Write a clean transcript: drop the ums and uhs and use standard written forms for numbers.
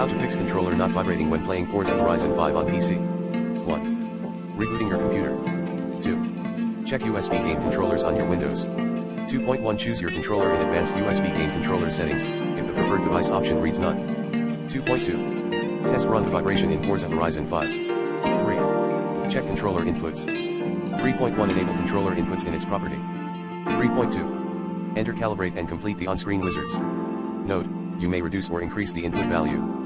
How to fix controller not vibrating when playing Forza Horizon 5 on PC. 1. Rebooting your computer. 2. Check USB game controllers on your Windows. 2.1 Choose your controller in advanced USB game controller settings, if the preferred device option reads none. 2.2. Test run the vibration in Forza Horizon 5. 3. Check controller inputs. 3.1 Enable controller inputs in its property. 3.2. Enter, calibrate and complete the on-screen wizards. Note, you may reduce or increase the input value.